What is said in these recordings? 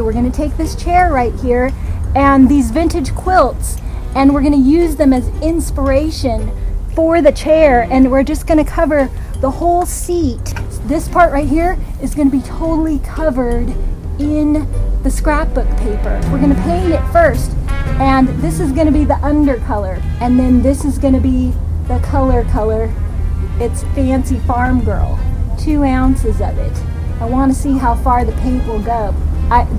we're going to take this chair right here and these vintage quilts, and we're going to use them as inspiration for the chair, and we're just going to cover the whole seat. This part right here is going to be totally covered in the scrapbook paper. We're going to paint it first, and this is going to be the undercolor, and then this is going to be the color. It's Fancy Farm Girl. 2 ounces of it. I want to see how far the paint will go.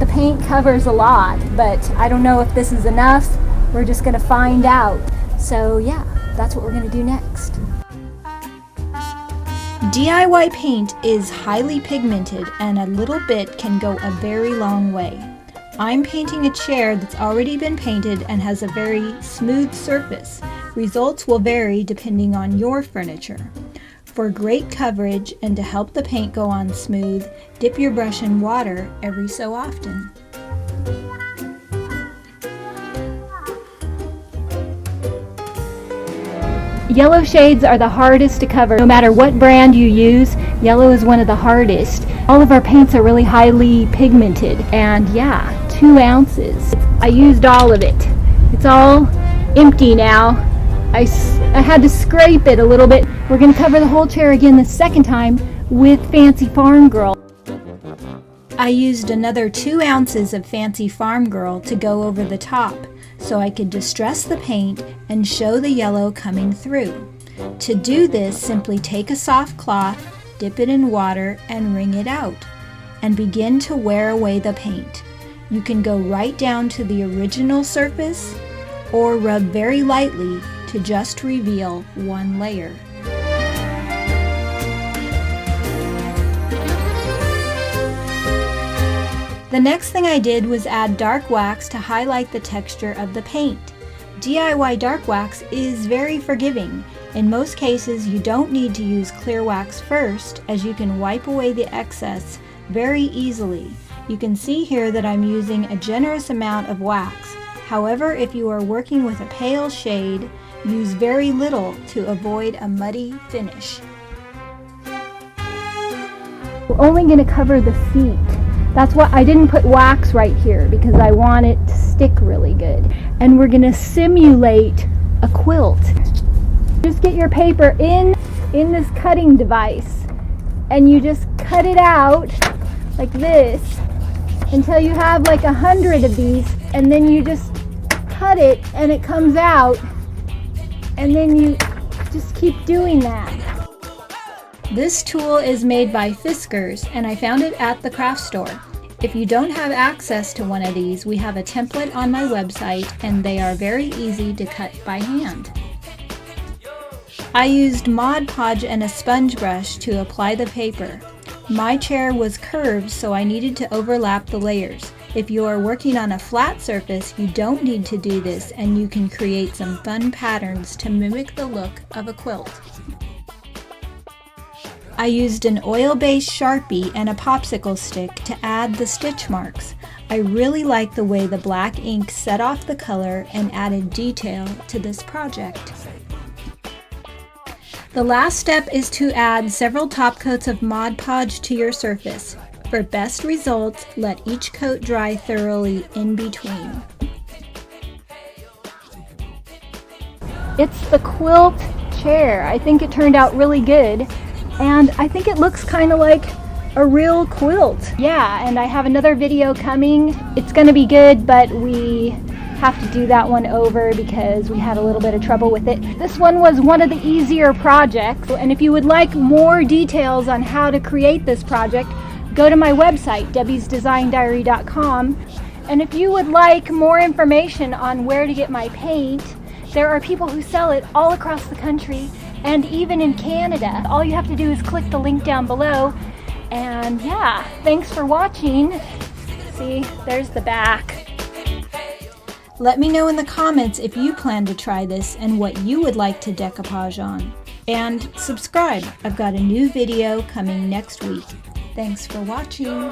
The paint covers a lot, but I don't know if this is enough. We're just going to find out. So yeah, that's what we're going to do next. DIY paint is highly pigmented, and a little bit can go a very long way. I'm painting a chair that's already been painted and has a very smooth surface. Results will vary depending on your furniture. For great coverage and to help the paint go on smooth, dip your brush in water every so often. Yellow shades are the hardest to cover. No matter what brand you use, yellow is one of the hardest. All of our paints are really highly pigmented, and yeah, 2 ounces. I used all of it. It's all empty now. I had to scrape it a little bit. We're going to cover the whole chair again the second time with Fancy Farm Girl. I used another 2 ounces of Fancy Farm Girl to go over the top, so I could distress the paint and show the yellow coming through. To do this, simply take a soft cloth, dip it in water, and wring it out, and begin to wear away the paint. You can go right down to the original surface, or rub very lightly to just reveal one layer. The next thing I did was add dark wax to highlight the texture of the paint. DIY dark wax is very forgiving. In most cases, you don't need to use clear wax first, as you can wipe away the excess very easily. You can see here that I'm using a generous amount of wax. However, if you are working with a pale shade, use very little to avoid a muddy finish. We're only going to cover the seat. That's why I didn't put wax right here, because I want it to stick really good. And we're going to simulate a quilt. Just get your paper in this cutting device, and you just cut it out like this until you have like 100 of these, and then you just cut it and it comes out, and then you just keep doing that. This tool is made by Fiskars, and I found it at the craft store. If you don't have access to one of these, we have a template on my website, and they are very easy to cut by hand. I used Mod Podge and a sponge brush to apply the paper. My chair was curved, so I needed to overlap the layers. If you are working on a flat surface, you don't need to do this, and you can create some fun patterns to mimic the look of a quilt. I used an oil-based Sharpie and a popsicle stick to add the stitch marks. I really like the way the black ink set off the color and added detail to this project. The last step is to add several top coats of Mod Podge to your surface. For best results, let each coat dry thoroughly in between. It's the quilt chair. I think it turned out really good. And I think it looks kind of like a real quilt. Yeah, and I have another video coming. It's going to be good, but we have to do that one over because we had a little bit of trouble with it. This one was one of the easier projects, and if you would like more details on how to create this project, go to my website, debbiesdesigndiary.com. And if you would like more information on where to get my paint, there are people who sell it all across the country, and even in Canada. All you have to do is click the link down below. And yeah, thanks for watching. See, there's the back. Let me know in the comments if you plan to try this and what you would like to decoupage on. And subscribe. I've got a new video coming next week. Thanks for watching.